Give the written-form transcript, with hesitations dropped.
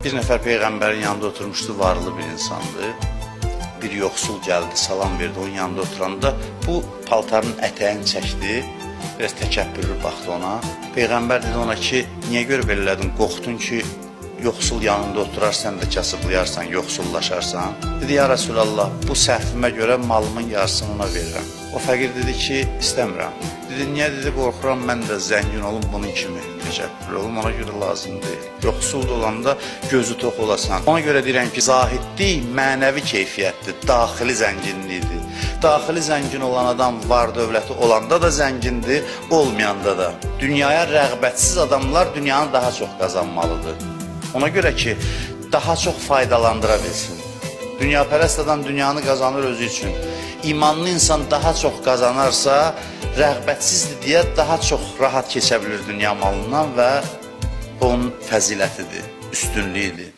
Bir nəfər Peyğəmbərin yanında oturmuşdu, varlı bir insandı. Bir yoxsul gəldi, salam verdi, onun yanında oturanda bu paltarın ətəyini çəkdi, biraz təkəbbürlü baxdı ona. Peyğəmbər dedi ona ki, niyə görə belə elədin, qorxdun ki, yoxsul yanında oturarsan da kasıblayarsan, yoxsullaşarsan. Dedi, ya Rasulallah, bu səhvimə görə malımın yarısını ona verirəm. O fəqir dedi ki, istəmirəm. Dedi, niyə dedi, qorxuram, mən də zəngin olum, bunun kimi təkəbbürlü olum, ona görə lazım deyil. Yoxsul olanda gözü tox olasan. Ona görə deyirəm ki, zahidlik mənəvi keyfiyyətdir, daxili zənginlikdir. Daxili zəngin olan adam var dövləti olanda da zəngindir, olmayanda da. Dünyaya rəğbətsiz adamlar dünyanı daha çox qazanmalıdır. Ona görə ki, daha çox faydalandıra bilsin. Dünyapərəst adam dünyanı qazanır özü üçün. İmanlı insan daha çox qazanarsa, rəğbətsizdir deyə daha çox rahat keçə bilir dünya malından və onun fəzilətidir, üstünlüyüdür.